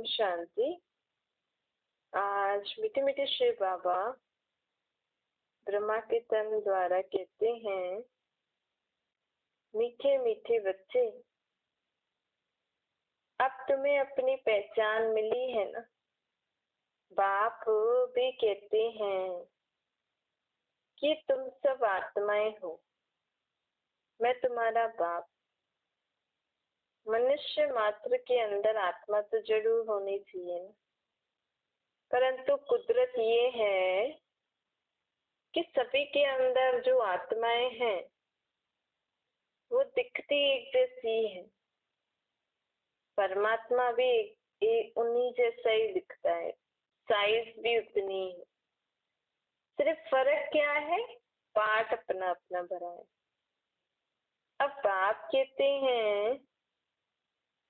शांति। आज मीठे मीठे श्री बाबा ब्रह्मा के तन द्वारा कहते हैं, मीठे मीठे बच्चे, अब तुम्हें अपनी पहचान मिली है ना। बाप भी कहते हैं कि तुम सब आत्माएं हो, मैं तुम्हारा बाप। मनुष्य मात्र के अंदर आत्मा तो जरूर होनी चाहिए ना, परंतु कुदरत ये है कि सभी के अंदर जो आत्माएं हैं वो दिखती एक जैसी है। परमात्मा भी उन्हीं जैसा ही दिखता है, साइज भी उतनी है। सिर्फ फर्क क्या है, पार्ट अपना अपना भरा है। अब बाप कहते हैं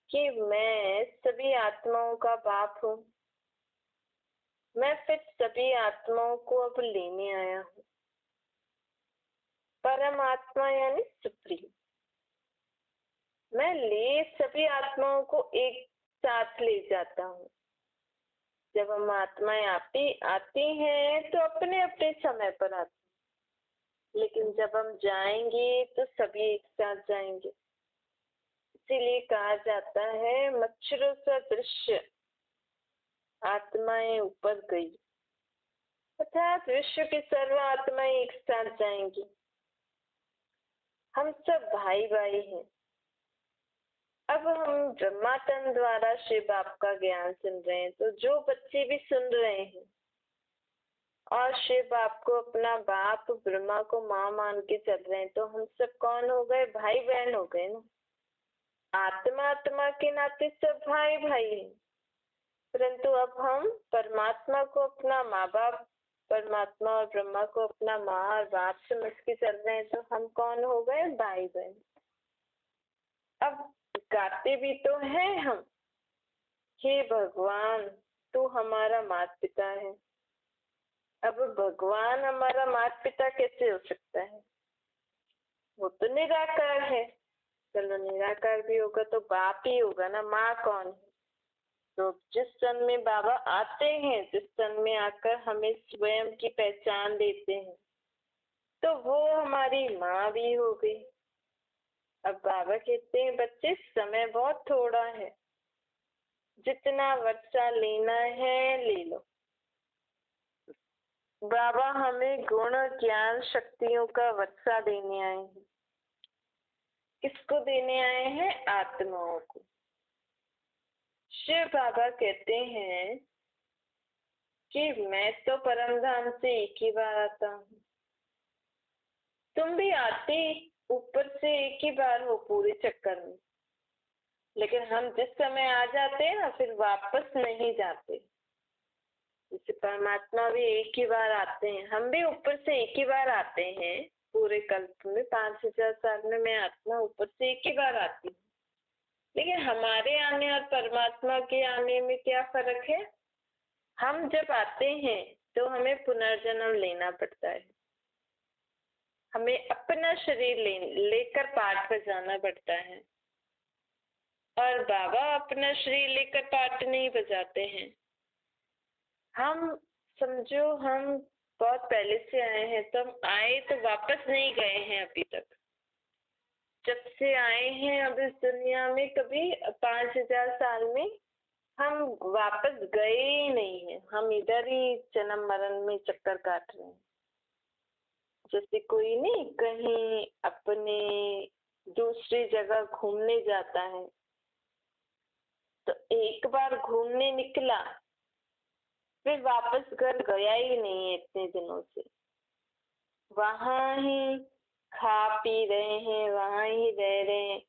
कि मैं सभी आत्माओं का बाप हूँ, मैं फिर सभी आत्माओं को अब लेने आया हूँ। परम आत्मा यानी सुप्रीम, मैं ले सभी आत्माओं को एक साथ ले जाता हूँ। जब हम आत्माएं आती हैं तो अपने अपने समय पर आती, लेकिन जब हम जाएंगे तो सभी एक साथ जाएंगे। इसीलिए कहा जाता है, मच्छरों सा दृश्य आत्माएं ऊपर गई, अर्थात विश्व की सर्व आत्माएं एक साथ जाएंगी। हम सब भाई भाई हैं। अब हम ब्रह्मातन द्वारा श्री बाप का ज्ञान सुन रहे हैं, तो जो बच्चे भी सुन रहे हैं और शिव बाप को अपना बाप, ब्रह्मा को माँ मान के चल रहे हैं, तो हम सब कौन हो गए, भाई बहन हो गए ना। आत्मा के नाते सब भाई भाई हैं, परंतु अब हम परमात्मा को अपना माँ बाप, परमात्मा और ब्रह्मा को अपना माँ और बाप समझ के चल रहे हैं, तो हम कौन हो गए, भाई बहन। अब गाते भी तो हैं हम, हे भगवान तू हमारा माता पिता है। अब भगवान हमारा माता पिता कैसे हो सकता है, वो तो निराकार है। चलो निराकार भी होगा तो बाप ही होगा ना, माँ कौन है। तो जिस तन में बाबा आते हैं, जिस तन में आकर हमें स्वयं की पहचान देते हैं, तो वो हमारी माँ भी हो गई। अब बाबा कहते हैं, बच्चे समय बहुत थोड़ा है, जितना वर्षा लेना है ले लो। बाबा हमें गुण ज्ञान शक्तियों का वर्षा देने आए हैं। किसको देने आए हैं, आत्माओं को। शिव बाबा कहते हैं कि मैं तो परम धाम से एक ही बार आता हूँ, तुम भी आते ऊपर से एक ही बार हो पूरे चक्कर में, लेकिन हम जिस समय आ जाते हैं ना, फिर वापस नहीं जाते। जैसे परमात्मा भी एक ही बार आते हैं, हम भी ऊपर से एक ही बार आते हैं पूरे कल्प में। 5000 साल में मैं आत्मा ऊपर से एक ही बार आती हूँ, लेकिन हमारे आने और परमात्मा के आने में क्या फर्क है। हम जब आते हैं तो हमें पुनर्जन्म लेना पड़ता है, हमें अपना शरीर लेकर पाठ पर जाना पड़ता है। और बाबा अपना शरीर लेकर पाठ नहीं बजाते हैं। हम समझो हम बहुत पहले से आए हैं, तो हम आए तो वापस नहीं गए हैं अभी तक। जब से आए हैं अब इस दुनिया में, कभी 5000 साल में हम वापस गए ही नहीं है। हम इधर ही जन्म मरण में चक्कर काट रहे हैं। जैसे कोई नहीं कहीं अपने दूसरी जगह घूमने जाता है, तो एक बार घूमने निकला, फिर वापस घर गया ही नहीं है इतने दिनों से। वहां ही खा पी रहे हैं, वहां ही रह रहे हैं,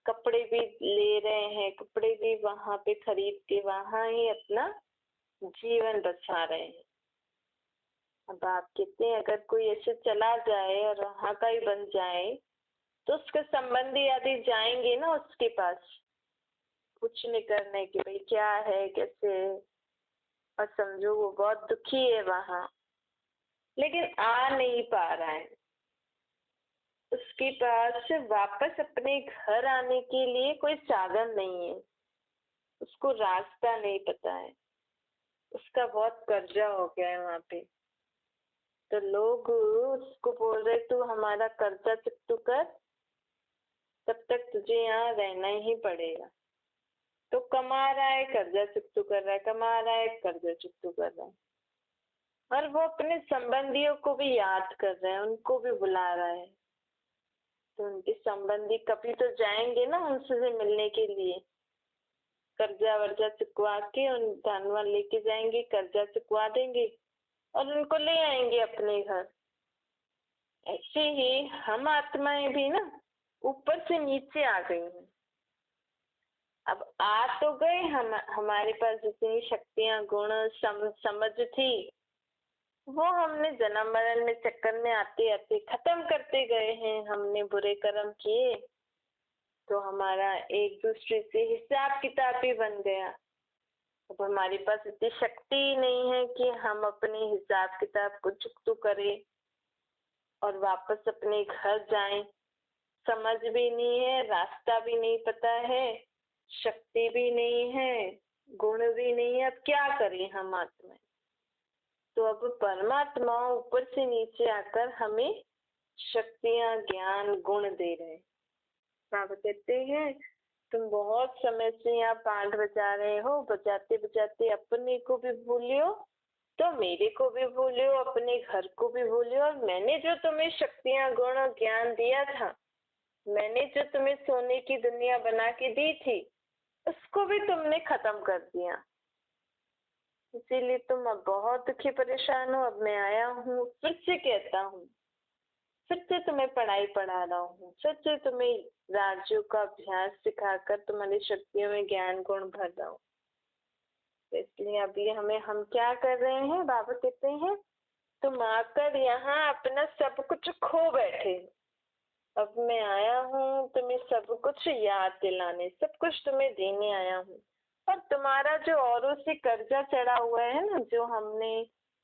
कपड़े भी ले रहे हैं, कपड़े भी वहां पे खरीद के वहां ही अपना जीवन बसा रहे हैं। अब आप कहते हैं, अगर कोई ऐसे चला जाए और वहां का ही बन जाए, तो उसके संबंधी यदि जाएंगे ना उसके पास पूछने करने की, भाई क्या है कैसे है, और समझो वो बहुत दुखी है वहां, लेकिन आ नहीं पा रहा है। उसके पास वापस अपने घर आने के लिए कोई साधन नहीं है। उसको रास्ता नहीं पता है, उसका बहुत कर्जा हो गया है वहां पे। तो लोग उसको बोल रहे तू हमारा कर्जा चुकता कर, तब तक तुझे यहाँ रहना ही पड़ेगा। तो कमा रहा है, कर्जा चुकता कर रहा है, कमा रहा है, कर्जा चुकता कर रहा है। और वो अपने संबंधियों को भी याद कर रहा है, उनको भी बुला रहा है। तो उनके संबंधी कभी तो जाएंगे ना उनसे मिलने के लिए, कर्जा वर्जा चुकवा के उन धनवा लेके जाएंगे, कर्जा चुकवा देंगे और उनको ले आएंगे अपने घर। ऐसे ही हम आत्माएं भी ना ऊपर से नीचे आ गई हैं। अब आ तो गए, हम हमारे पास जितनी शक्तियां गुण समझ थी वो हमने जन्म मरण में चक्कर में आते आते खत्म करते गए हैं। हमने बुरे कर्म किए तो हमारा एक दूसरे से हिसाब किताब भी बन गया। अब हमारे पास इतनी शक्ति ही नहीं है कि हम अपने हिसाब किताब को चुकता करें और वापस अपने घर जाएं। समझ भी नहीं है, रास्ता भी नहीं पता है, शक्ति भी नहीं है, गुण भी नहीं है। अब क्या करें हम आत्मा? तो अब परमात्मा ऊपर से नीचे आकर हमें शक्तियां, ज्ञान, गुण दे रहे हैं। बाबा कहते हैं तुम बहुत समय से यहाँ पाठ बजा रहे हो, बजाते बजाते अपने को भी भूलियो तो मेरे को भी भूलियो, अपने घर को भी भूलियो। और मैंने जो तुम्हें शक्तियां, गुण और ज्ञान दिया था, मैंने जो तुम्हें सोने की दुनिया बना के दी थी, उसको भी तुमने खत्म कर दिया। इसीलिए तुम अब बहुत दुखी परेशान हो। अब मैं आया हूँ, फिर से कहता हूँ, फिर से तुम्हें पढ़ाई पढ़ा रहा हूँ, फिर से तुम्हें राजयोग का अभ्यास सिखाकर तुम्हारी शक्तियों में ज्ञान गुण भर रहा हूँ। तो इसलिए अभी हम क्या कर रहे हैं? बाबा कहते हैं तुम आकर यहाँ अपना सब कुछ खो बैठे। अब मैं आया हूँ तुम्हें सब कुछ याद दिलाने, सब कुछ तुम्हें देने आया हूँ। और तुम्हारा जो औरों से कर्जा चढ़ा हुआ है ना, जो हमने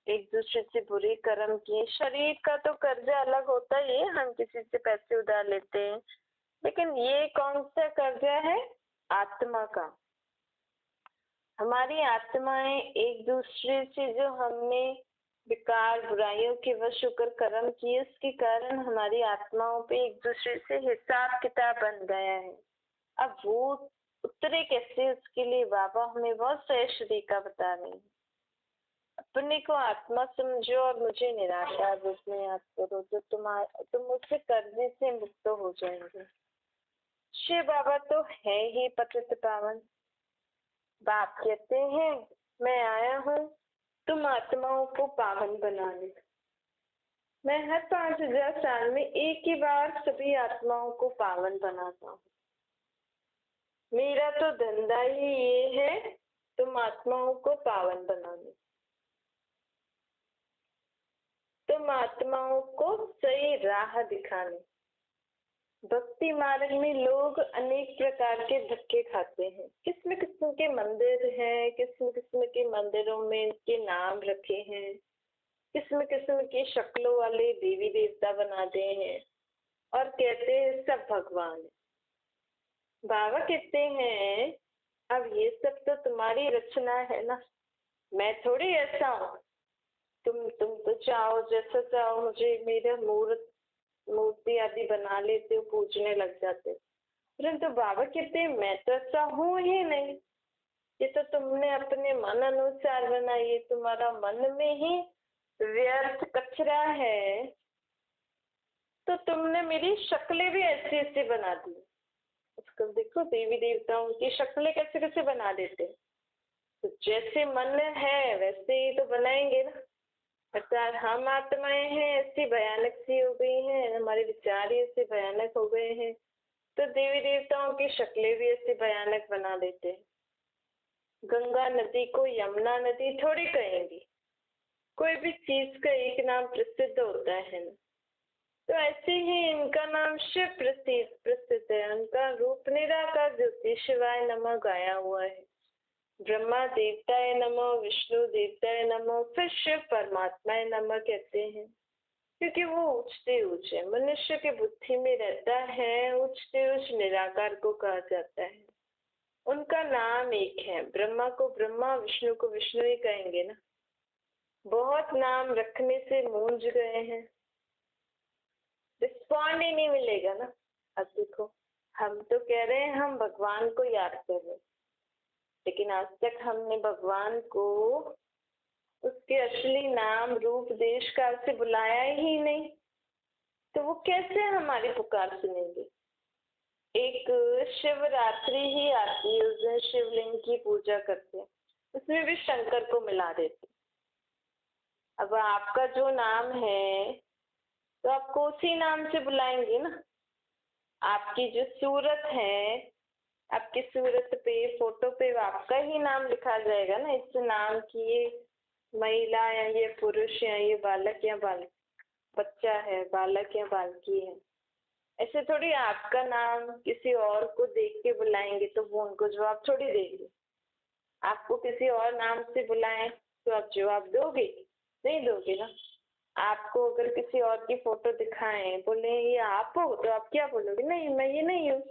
एक दूसरे से बुरे कर्म किए, शरीर का तो कर्जा अलग होता ही है, हम किसी से पैसे उधार लेते हैं, लेकिन ये कौन सा कर्जा है? आत्मा का। हमारी आत्माएं एक दूसरे से जो हमने विकार बुराइयों के वश होकर कर्म किए, उसके कारण हमारी आत्माओं पे एक दूसरे से हिसाब किताब बन गया है। अब वो उतरे कैसे, उसके लिए बाबा हमें बहुत सहज तरीका बता रहे हैं। अपने को आत्मा समझो और मुझे निराकार रूप में याद करो, तो तुम मुझसे कर्जे से मुक्त हो जाएंगे। शिव बाबा तो है ही पतित पावन। बाप कहते हैं मैं आया हूँ तुम आत्माओं को पावन बनाने। मैं हर 5000 साल में एक ही बार सभी आत्माओं को पावन बनाता हूँ। मेरा तो धंधा ही ये है तुम आत्माओं को पावन बनाने, तुम आत्माओं को सही राह दिखाने। भक्ति मार्ग में लोग अनेक प्रकार के धक्के खाते हैं। किस्म किस्म के मंदिर हैं, किस्म किस्म के मंदिरों में इनके नाम रखे हैं, किस्म किस्म की शक्लों वाले देवी देवता बनाते हैं और कहते हैं सब भगवान है। बाबा कहते हैं अब ये सब तो तुम्हारी रचना है ना, मैं थोड़ी ऐसा हूँ। तुम तो चाहो जैसा चाहो मुझे मेरा मूर्ति आदि बना लेते हो, पूजने लग जाते हो। परंतु बाबा कहते हैं मैं तो ऐसा हूँ ही नहीं, ये तो तुमने अपने मन अनुसार बनाई है। तुम्हारा मन में ही व्यर्थ कचरा है, तो तुमने मेरी शक्लें भी ऐसी ऐसी बना दी। उसको देखो देवी देवताओं की शक्लें कैसे कैसे बना देते, तो जैसे मन है वैसे ही तो बनाएंगे ना। अर्थात हम आत्माएं हैं ऐसी भयानक सी हो गई हैं, हमारे विचार ही ऐसे भयानक हो गए हैं, तो देवी देवताओं की शक्लें भी ऐसे भयानक बना देते हैं। गंगा नदी को यमुना नदी थोड़ी कहेंगी, कोई भी चीज का एक नाम प्रसिद्ध होता है ना, तो ऐसे ही इनका नाम शिव प्रसिद्ध है। उनका रूप निराकार ज्योति शिवाय नमः गाया हुआ है। ब्रह्मा देवताय नमः, विष्णु देवताय नमः, फिर शिव परमात्माय नमः कहते हैं, क्योंकि वो उच्चते उच्च है, मनुष्य के बुद्धि में रहता है। उच्चते उच्च निराकार को कहा जाता है। उनका नाम एक है। ब्रह्मा को ब्रह्मा, विष्णु को विष्णु ही कहेंगे ना। बहुत नाम रखने से मूंझ गए हैं, रिस्पॉन्ड ही नहीं मिलेगा ना। अब देखो, हम तो कह रहे हैं हम भगवान को याद कर रहे हैं, लेकिन आज तक हमने भगवान को उसके असली नाम, रूप, देश काल से बुलाया ही नहीं, तो वो कैसे हमारी पुकार सुनेंगे। एक शिवरात्रि ही आती है, उस दिन शिवलिंग की पूजा करते हैं, उसमें भी शंकर को मिला देते। अब आपका जो नाम है तो आपको उसी नाम से बुलाएंगे ना। आपकी जो सूरत है, आपकी सूरत पे, फोटो पे आपका ही नाम लिखा जाएगा ना। इस नाम की ये महिला या ये पुरुष या ये बालक या बच्चा है, बालक या बालकी है। ऐसे थोड़ी आपका नाम किसी और को देख के बुलाएंगे तो वो उनको जवाब थोड़ी देंगे। आपको किसी और नाम से बुलाएं तो आप जवाब दोगे? नहीं दोगे ना। आपको अगर किसी और की फोटो दिखाएं, बोले ये आप हो, तो आप क्या बोलोगे? नहीं, मैं ये नहीं हूँ।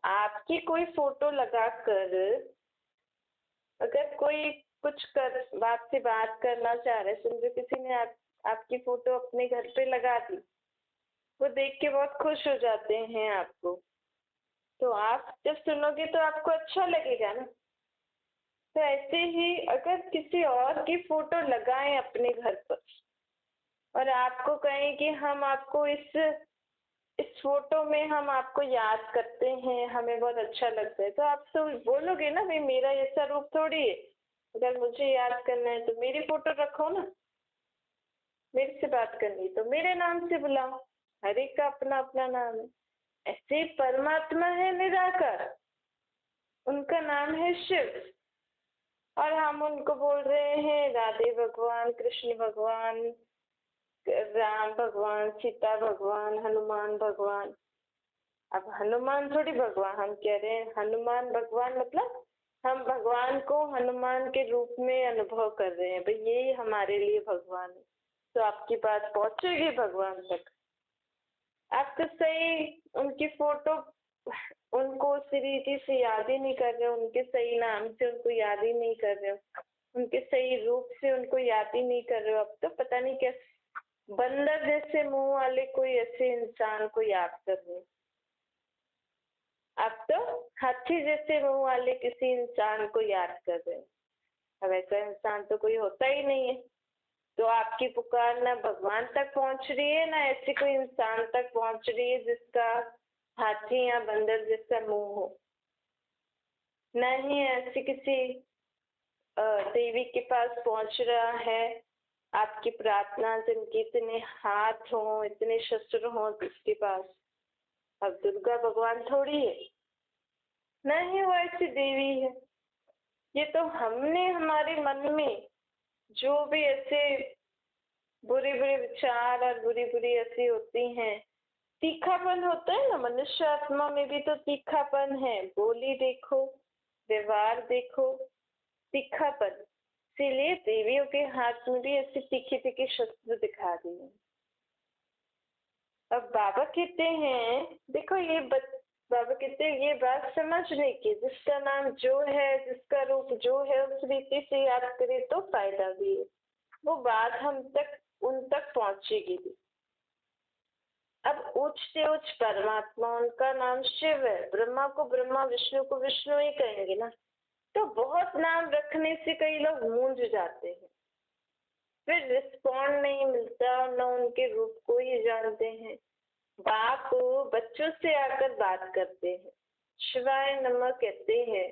आपकी कोई फोटो लगाकर अगर कोई कुछ कर बात से बात करना चाह रहे, समझो किसी ने आपकी फोटो अपने घर पे लगा दी, वो देख के बहुत खुश हो जाते हैं आपको, तो आप जब सुनोगे तो आपको अच्छा लगेगा ना। तो ऐसे ही अगर किसी और की फोटो लगाएं अपने घर पर और आपको कहें कि हम आपको इस फोटो में हम आपको याद करते हैं, हमें बहुत अच्छा लगता है, तो आप तो बोलोगे ना, भाई मेरा ऐसा रूप थोड़ी है, अगर मुझे याद करना है तो मेरी फोटो रखो ना, मेरे से बात करनी तो मेरे नाम से बुलाओ। हर एक का अपना अपना नाम है। ऐसे परमात्मा है निराकार, उनका नाम है शिव, और हम उनको बोल रहे हैं राधे भगवान, कृष्ण भगवान, राम भगवान, सीता भगवान, हनुमान भगवान। अब हनुमान थोड़ी भगवान, हम कह रहे हैं हनुमान भगवान, मतलब हम भगवान को हनुमान के रूप में अनुभव कर रहे हैं, भाई ये हमारे लिए भगवान है। तो आपकी बात पहुंचेगी भगवान तक। आप तो सही उनकी फोटो उनको उस रीति से याद ही नहीं कर रहे हो, उनके सही नाम से उनको याद ही नहीं कर रहे हो, उनके सही रूप से उनको याद ही नहीं कर रहे हो। अब तो पता नहीं कैसे बंदर जैसे मुंह वाले कोई ऐसे इंसान को याद कर रहे हो। अब तो हाथी जैसे मुंह वाले किसी इंसान को याद कर रहे हो। अब ऐसा इंसान तो कोई होता ही नहीं है। तो आपकी पुकार ना भगवान तक पहुंच रही है, ना ऐसे कोई इंसान तक पहुंच रही है जिसका हाथी या बंदर जैसा मुंह हो, न ही ऐसी किसी देवी के पास पहुंच रहा है आपकी प्रार्थना जिनके इतने हाथ हों, इतने शस्त्र हों जिसके पास। अब दुर्गा भगवान थोड़ी है, न ही वो ऐसी देवी है। ये तो हमने हमारे मन में जो भी ऐसे बुरे बुरे विचार और बुरी बुरी ऐसी होती हैं, तीखापन होता है ना, मनुष्य आत्मा में भी तो तीखापन है। बोली देखो, व्यवहार देखो, तीखापन। इसीलिए देवियों के हाथ में भी ऐसे तीखे तीखे शस्त्र दिखा दिए। अब बाबा कहते हैं, देखो बाबा कहते हैं ये बात समझने की, जिसका नाम जो है, जिसका रूप जो है, उस रीति से याद करे तो फायदा भी है। वो बात हम तक उन तक पहुंचेगी भी। अब उच्च से उच्च परमात्मा, उनका नाम शिव है। ब्रह्मा को ब्रह्मा, विष्णु को विष्णु ही कहेंगे ना। तो बहुत नाम रखने से कई लोग मूंझ जाते हैं, फिर रिस्पॉन्ड नहीं मिलता, न उनके रूप को ही जानते हैं। बाप बच्चों से आकर बात करते हैं, शिवाय नमः कहते हैं,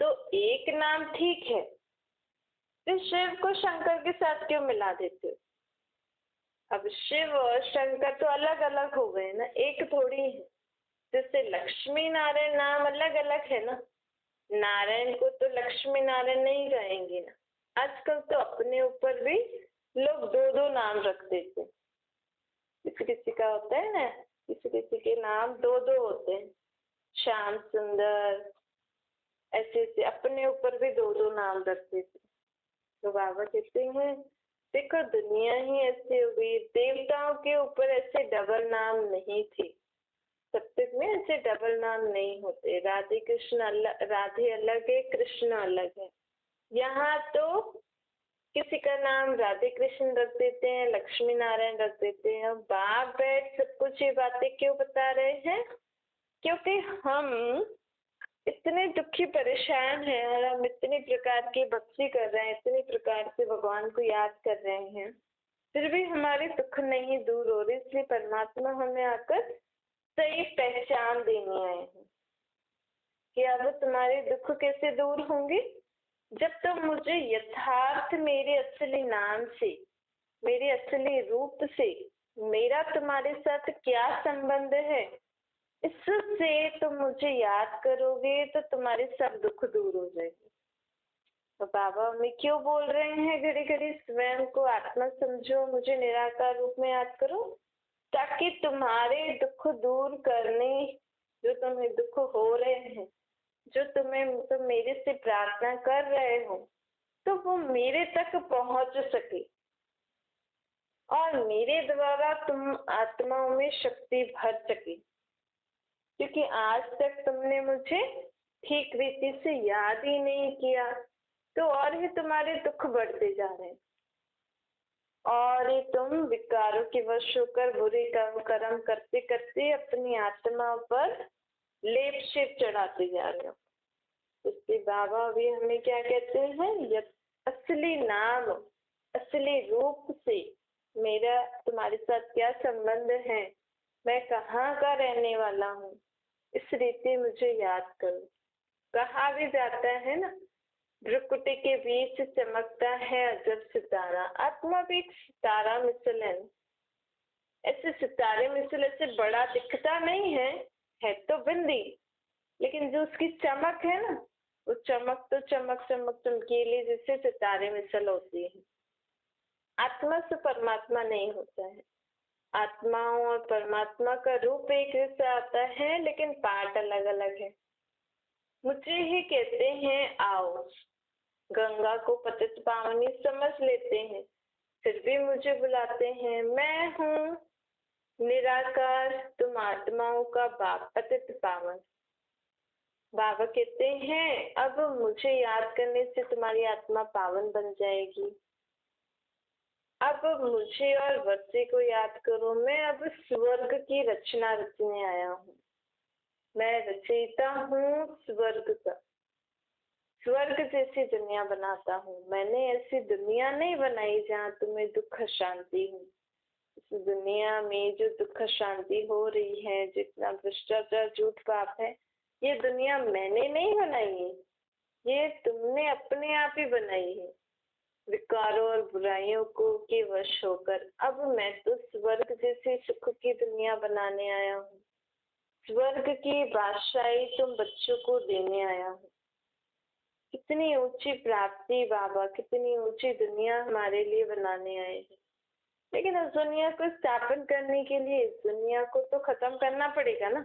तो एक नाम ठीक है, फिर शिव को शंकर के साथ क्यों मिला देते हो? अब शिव और शंकर तो अलग अलग हो गए ना, एक थोड़ी है। जैसे लक्ष्मी नारायण नाम अलग अलग है ना, नारायण को तो लक्ष्मी नारायण नहीं कहेंगे ना। आजकल तो अपने ऊपर भी लोग दो दो नाम रख देते हैं। किसी किसी का होता है ना, किसी किसी के नाम दो दो होते हैं, श्याम सुंदर, ऐसे ऐसे अपने ऊपर भी दो दो नाम रख देते। तो बाबा कहते हैं देखो दुनिया ही ऐसे हो गई, देवताओं के ऊपर ऐसे डबल नाम नहीं थे, सत्युग में ऐसे डबल नाम नहीं होते। राधे कृष्ण अलग, राधे अलग है, कृष्ण अलग है। यहाँ तो किसी का नाम राधे कृष्ण रख देते हैं, लक्ष्मी नारायण रख देते हैं। बाप बैठ सब कुछ ये बातें क्यों बता रहे हैं? क्योंकि हम इतने दुखी परेशान हैं और हम इतनी प्रकार की भक्ति कर रहे हैं, इतनी प्रकार से भगवान को याद कर रहे हैं, फिर भी हमारे दुख नहीं दूर हो रहे। इसलिए परमात्मा हमें आकर सही पहचान देने आए हैं कि अब तुम्हारे दुख कैसे दूर होंगे, जब तुम मुझे यथार्थ मेरे असली नाम से, मेरे असली रूप से, मेरा तुम्हारे साथ क्या संबंध है, इससे तुम मुझे याद करोगे तो तुम्हारे सब दुख दूर हो जाएंगे। तो बाबा हमें क्यों बोल रहे हैं घड़ी घड़ी स्वयं को आत्मा समझो, मुझे निराकार रूप में याद करो, ताकि तुम्हारे दुख दूर करने, जो तुम्हें दुख हो रहे हैं, जो तुम मेरे से प्रार्थना कर रहे हो, तो वो मेरे तक पहुंच सके और मेरे द्वारा तुम आत्माओं में शक्ति भर सके। क्योंकि आज तक तुमने मुझे ठीक रीति से याद ही नहीं किया, तो और ही तुम्हारे दुख बढ़ते जा रहे हैं और ये तुम विकारों के वश होकर बुरे कर्म करते करते अपनी आत्मा पर लेप शेप चढ़ाते जा रहे हो। इसलिए बाबा भी हमें क्या कहते हैं, असली नाम, असली रूप से मेरा तुम्हारे साथ क्या संबंध है, मैं कहाँ का रहने वाला हूँ, इस रीति मुझे याद करो। कहा भी जाता है ना, भ्रुकुटी के बीच चमकता है अजब सितारा। आत्मा भी एक सितारा मिसल है। ऐसे सितारे मिसल ऐसे बड़ा दिखता नहीं है तो बिंदी, लेकिन जो उसकी चमक है ना, वो चमक तो चमक चमक चमकीली जैसे सितारे मिसल होती है। आत्मा से परमात्मा नहीं होता है। आत्माओं और परमात्मा का रूप एक जैसा आता है, लेकिन पार्ट अलग अलग है। मुझे ही कहते हैं आओ, गंगा को पतित पावनी समझ लेते हैं, फिर भी मुझे बुलाते हैं। मैं हूँ निराकार, तुम आत्माओं का बाप पतित पावन। बाबा कहते हैं अब मुझे याद करने से तुम्हारी आत्मा पावन बन जाएगी। अब मुझे और वर्षे को याद करो। मैं अब स्वर्ग की रचना रचने आया हूँ। मैं रचयिता हूँ स्वर्ग का, स्वर्ग जैसी दुनिया बनाता हूँ। मैंने ऐसी दुनिया नहीं बनाई जहाँ तुम्हें दुख शांति हो। इस दुनिया में जो दुख शांति हो रही है, जितना भ्रष्टाचार झूठ पाप है, ये दुनिया मैंने नहीं बनाई है, ये तुमने अपने आप ही बनाई है, विकारों और बुराइयों को के वश होकर। अब मैं तो स्वर्ग जैसी सुख की दुनिया बनाने आया हूँ। स्वर्ग की बादशाही तुम बच्चों को देने आया हूँ। कितनी ऊंची प्राप्ति बाबा, कितनी ऊंची दुनिया हमारे लिए बनाने आए हैं। लेकिन उस दुनिया को स्थापन करने के लिए इस दुनिया को तो खत्म करना पड़ेगा ना।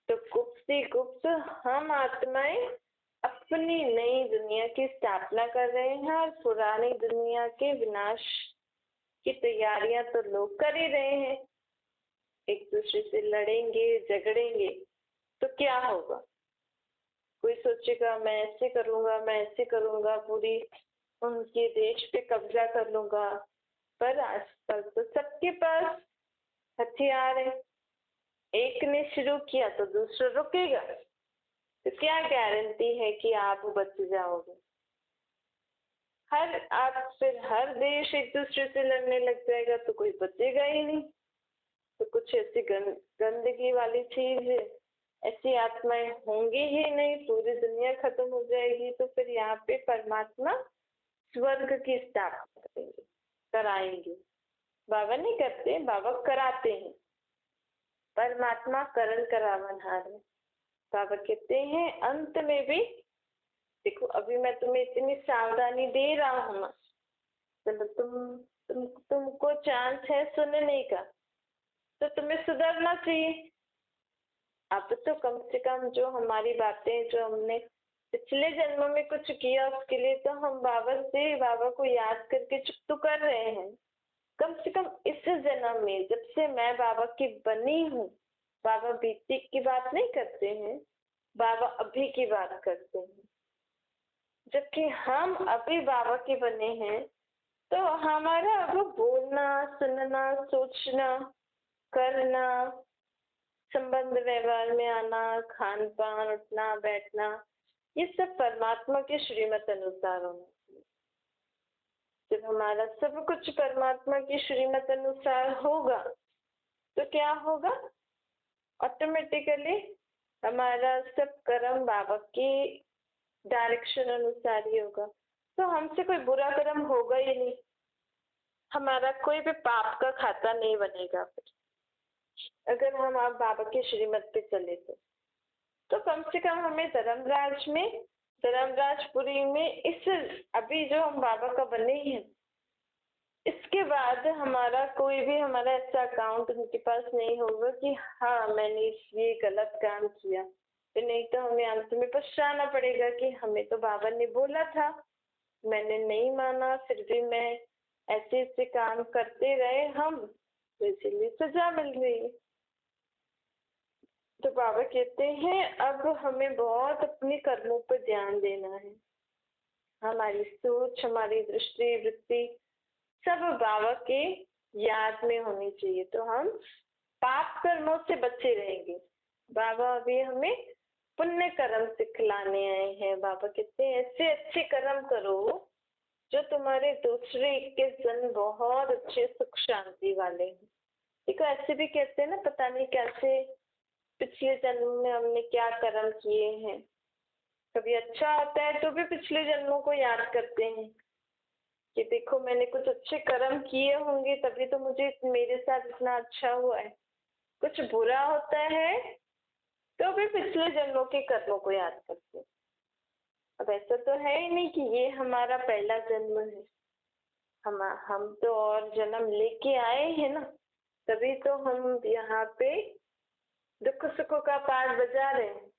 तो गुप्त ही गुप्त हम आत्माएं अपनी नई दुनिया की स्थापना कर रहे हैं और पुरानी दुनिया के विनाश की तैयारियां तो लोग कर ही रहे हैं। एक दूसरे से लड़ेंगे, झगड़ेंगे तो क्या होगा? कोई सोचेगा मैं ऐसे करूंगा, मैं ऐसे करूंगा, पूरी उनके देश पे कब्जा कर लूंगा। पर आजकल तो सबके पास हथियार है। एक ने शुरू किया तो दूसरा रुकेगा, तो क्या गारंटी है कि आप बच जाओगे? हर देश एक दूसरे से लड़ने लग जाएगा तो कोई बचेगा ही नहीं। तो कुछ ऐसी गंदगी वाली चीज है, ऐसी आत्माएं होंगी ही नहीं, पूरी दुनिया खत्म हो जाएगी। तो फिर यहाँ पे परमात्मा स्वर्ग की स्थापना करेंगे, कराएंगे। बाबा नहीं करते, बाबा कराते हैं। परमात्मा करण करावनहार है। बाबा कहते हैं अंत में भी देखो, अभी मैं तुम्हें इतनी सावधानी दे रहा हूँ ना, चलो तुमको चांस है सुनने का, तो तुम्हें सुधरना चाहिए। अब तो कम से कम जो हमारी बातें, जो हमने पिछले जन्म में कुछ किया, उसके लिए तो हम बाबा को याद करके चुप तो कर रहे हैं। कम से कम इस जन्म में, जब से मैं बाबा की बनी हूँ, बाबा बीती की बात नहीं करते हैं, बाबा अभी की बात करते हैं। जबकि हम अभी बाबा के बने हैं, तो हमारा अब बोलना, सुनना, सोचना, करना, संबंध व्यवहार में आना, खान पान, उठना बैठना, ये सब परमात्मा के श्रीमत अनुसार होना चाहिए। जब हमारा सब कुछ परमात्मा की श्रीमत अनुसार होगा तो क्या होगा? ऑटोमेटिकली हमारा सब कर्म बाबा की डायरेक्शन अनुसार ही होगा। तो हमसे कोई बुरा कर्म होगा ही नहीं, हमारा कोई भी पाप का खाता नहीं बनेगा। फिर अगर हम आप बाबा के श्रीमत पे चले तो कम से कम हमें धर्मराज में, धर्मराजपुरी में, इस अभी जो हम बाबा का बने हैं, इसके बाद हमारा कोई भी हमारा ऐसा अकाउंट उनके पास नहीं होगा कि हाँ मैंने ये गलत काम किया। तो नहीं तो हमें अंत में पछताना पड़ेगा कि हमें तो बाबा ने बोला था, मैंने नहीं माना, फिर भी मैं ऐसे ऐसे काम करते रहे हम, तो इसलिए सजा मिल गई। तो बाबा कहते हैं अब हमें बहुत अपने कर्मों पर ध्यान देना है। हमारी सोच, हमारी दृष्टि, वृत्ति सब बाबा के याद में होनी चाहिए, तो हम पाप कर्मों से बचे रहेंगे। बाबा अभी हमें पुण्य कर्म सिखलाने आए हैं। बाबा कहते हैं ऐसे अच्छे कर्म करो जो तुम्हारे दूसरे 21 जन्म बहुत अच्छे सुख शांति वाले हैं। देखो ऐसे भी कहते हैं ना, पता नहीं कैसे पिछले जन्म में हमने क्या कर्म किए हैं। कभी अच्छा होता है तो भी पिछले जन्मों को याद करते हैं कि देखो मैंने कुछ अच्छे कर्म किए होंगे तभी तो मुझे मेरे साथ इतना अच्छा हुआ है। कुछ बुरा होता है तो भी पिछले जन्मों के कर्मों को याद करते हैं। अब ऐसा तो है ही नहीं कि ये हमारा पहला जन्म है, हम तो और जन्म लेके आए हैं ना, तभी तो हम यहाँ पे दुख सुखों का पाठ बजा रहे हैं।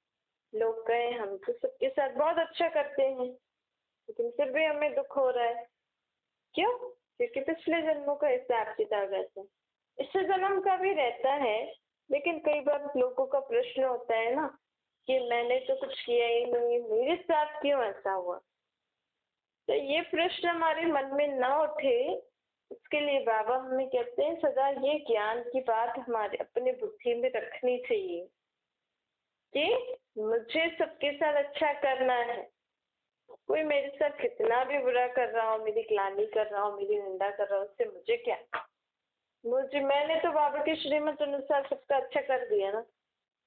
लोग कहे हम तो सबके साथ बहुत अच्छा करते हैं लेकिन फिर भी हमें दुख हो रहा है। क्यों? क्योंकि पिछले जन्मों का हिसाब किताब रहता है, इस जन्म का भी रहता है। लेकिन कई बार लोगों का प्रश्न होता है ना कि मैंने तो कुछ किया ही नहीं, मेरे साथ क्यों ऐसा हुआ। तो ये प्रश्न हमारे मन में ना उठे, इसके लिए बाबा हमें कहते हैं सदा ये ज्ञान की बात हमारे अपने बुद्धि में रखनी चाहिए कि मुझे सबके साथ अच्छा करना है। कोई मेरे साथ कितना भी बुरा कर रहा हो, मेरी ग्लानि कर रहा हो, मेरी निंदा कर रहा हो, उससे मुझे क्या। मैंने तो बाबा के श्रीमत अनुसार सबका अच्छा कर दिया ना।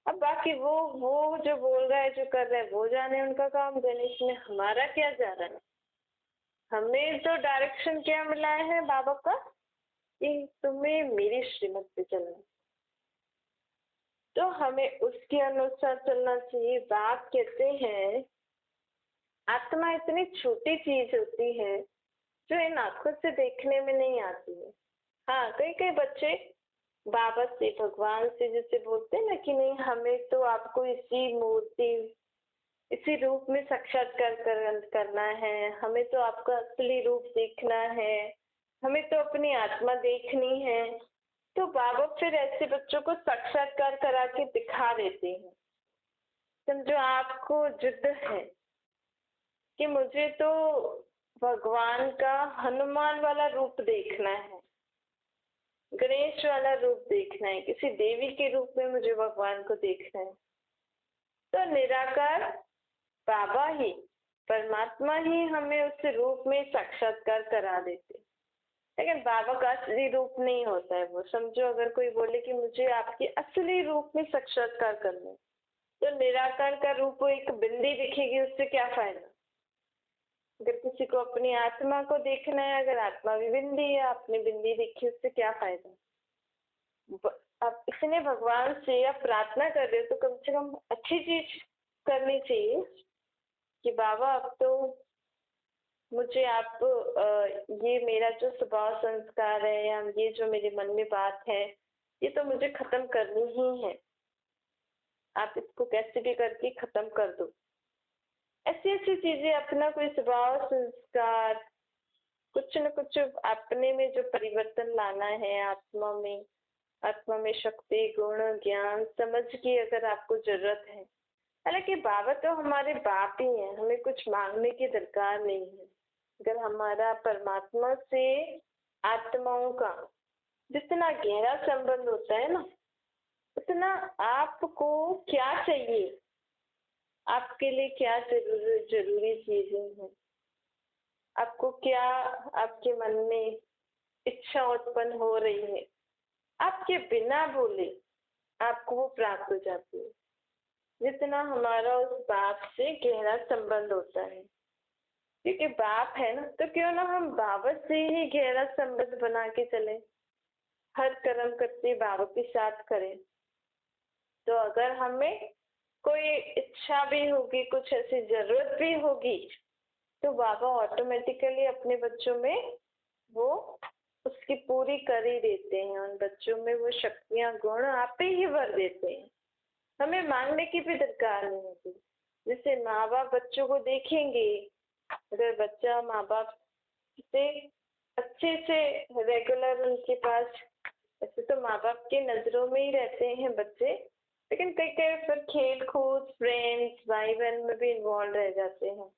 अब बाकी वो जो बोल रहा है, जो कर रहा है, वो जाने, उनका काम जाने, इसमें हमारा क्या जा रहा है। हमें तो डायरेक्शन क्या मिला है बाबा का कि तुम्हें मेरी श्रीमत पे चलना, तो हमें उसके अनुसार चलना चाहिए। बाप कहते हैं आत्मा इतनी छोटी चीज होती है जो इन आंखों से देखने में नहीं आती है। हाँ, कई कई बच्चे बाबा से, भगवान से जैसे बोलते हैं ना कि नहीं हमें तो आपको इसी मूर्ति, इसी रूप में साक्षात्कार करना है, हमें तो आपका असली रूप देखना है, हमें तो अपनी आत्मा देखनी है। तो बाबा फिर ऐसे बच्चों को साक्षात्कार करा के दिखा देते हैं। समझो आपको जिद है कि मुझे तो भगवान का हनुमान वाला रूप देखना है, गणेश वाला रूप देखना है, किसी देवी के रूप में मुझे भगवान को देखना है। तो निराकार बाबा ही, परमात्मा ही हमें उस रूप में साक्षात्कार करा देते। लेकिन बाबा का असली रूप नहीं होता है वो। समझो अगर कोई बोले कि मुझे आपके असली रूप में साक्षात्कार करना है, तो निराकार का रूप वो एक बिंदी दिखेगी, उससे क्या फायदा। अगर किसी को अपनी आत्मा को देखना है, अगर आत्मा भी बिंदी है, आपने बिंदी देखी, उससे क्या फायदा। आप इतने भगवान से आप प्रार्थना कर रहे हो तो कम से कम अच्छी चीज करनी चाहिए कि बाबा अब तो मुझे आप ये मेरा जो स्वभाव संस्कार है या ये जो मेरे मन में बात है, ये तो मुझे खत्म करनी ही है, आप इसको कैसे भी करके खत्म कर दो। ऐसी ऐसी चीजें, अपना कोई स्वभाव संस्कार, कुछ न कुछ अपने में जो परिवर्तन लाना है आत्मा में, आत्मा में शक्ति, गुण, ज्ञान, समझ की अगर आपको जरूरत है। हालांकि बाबा तो हमारे बाप ही हैं, हमें कुछ मांगने की दरकार नहीं है। अगर हमारा परमात्मा से आत्माओं का जितना गहरा संबंध होता है ना, उतना आपको क्या चाहिए, आपके लिए क्या जरूरी चीजें हैं, आपको क्या, आपके मन में इच्छा उत्पन्न हो रही है, आपके बिना बोले आपको वो प्राप्त हो जाती है। जितना हमारा उस बाप से गहरा संबंध होता है, क्योंकि बाप है ना, तो क्यों ना हम बाबा से ही गहरा संबंध बना के चले, हर कर्म करते बाबा के साथ करें। तो अगर हमें कोई इच्छा भी होगी, कुछ ऐसी जरूरत भी होगी, तो बाबा ऑटोमेटिकली अपने बच्चों में वो उसकी पूरी कर ही देते हैं। उन बच्चों में वो शक्तियां, गुण आप ही भर देते हैं, हमें मांगने की भी दरकार नहीं होती। जैसे माँ बाप बच्चों को देखेंगे, अगर बच्चा माँ बाप से अच्छे से रेगुलर उनके पास, ऐसे तो माँ बाप की नजरों में ही रहते हैं बच्चे, लेकिन कई कई पर खेल कूद, फ्रेंड्स, भाई बहन में भी इन्वॉल्व रह जाते हैं।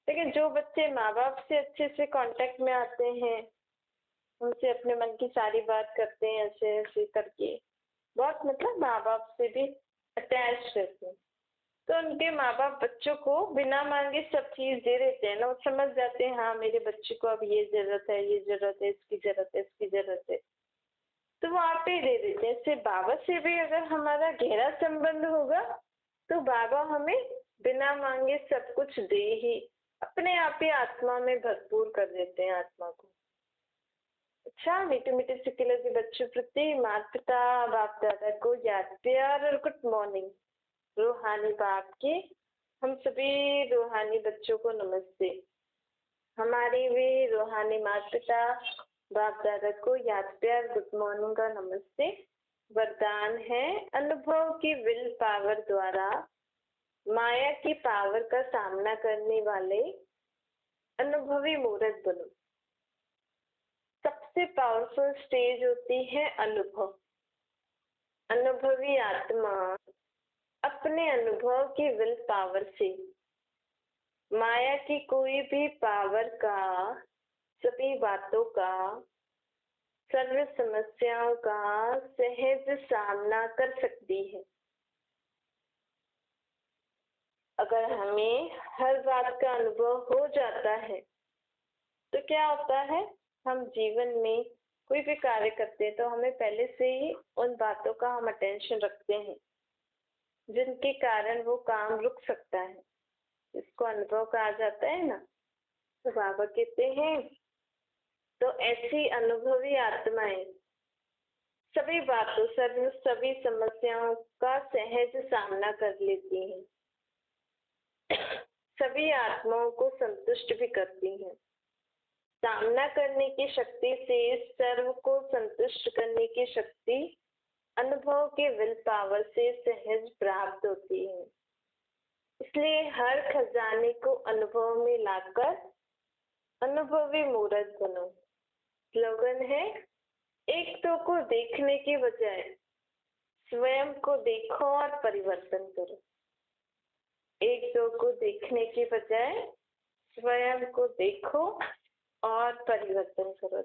लेकिन जो बच्चे माँ बाप से अच्छे से कांटेक्ट में आते हैं, उनसे अपने मन की सारी बात करते हैं, ऐसे ऐसे करके बहुत मतलब माँ बाप से भी अटैच रहते हैं, तो उनके माँ बाप बच्चों को बिना मांगे सब चीज दे देते हैं ना। वो समझ जाते हैं हाँ मेरे बच्चे को अब ये जरूरत है, ये जरूरत है, इसकी जरूरत है, इसकी जरूरत है, तो वो आप ही दे देते हैं। इससे बाबा से भी अगर हमारा गहरा संबंध होगा, तो बाबा हमें बिना मांगे सब कुछ दे ही अपने आप ही आत्मा में भरपूर कर देते हैं आत्मा को। अच्छा, मीठे मीठे सिक्किलों के बच्चों प्रति माता पिता बाप दादा को याद, प्यार और गुड मॉर्निंग। रूहानी बाप के हम सभी रूहानी बच्चों को नमस्ते। हमारी भी रूहानी माता पिता बाप दादा को याद, प्यार, गुड मॉर्निंग का नमस्ते। वरदान है, अनुभव की विल पावर द्वारा माया की पावर का सामना करने वाले अनुभवी मूर्त बनो। सबसे पावरफुल स्टेज होती है अनुभव। अनुभवी आत्मा अपने अनुभव की विल पावर से माया की कोई भी पावर का, सभी बातों का, सर्व समस्याओं का सहज सामना कर सकती है। अगर हमें हर बात का अनुभव हो जाता है, तो क्या होता है, हम जीवन में कोई भी कार्य करते हैं तो हमें पहले से ही उन बातों का हम अटेंशन रखते हैं जिनके कारण वो काम रुक सकता है, इसको अनुभव कहा जाता है ना। तो बाबा कहते हैं, तो ऐसी अनुभवी आत्माएं सभी बातों, सभी समस्याओं का सहज सामना कर लेती हैं, सभी आत्माओं को संतुष्ट भी करती हैं। सामना करने की शक्ति से सर्व को संतुष्ट करने की शक्ति अनुभव के विल पावर से सहज प्राप्त होती है। इसलिए हर खजाने को अनुभव में लाकर अनुभवी मूर्त बनो। स्लोगन है, एक तो को देखने के बजाय स्वयं को देखो और परिवर्तन करो। एक दो को देखने के बजाय स्वयं को देखो और परिवर्तन करो।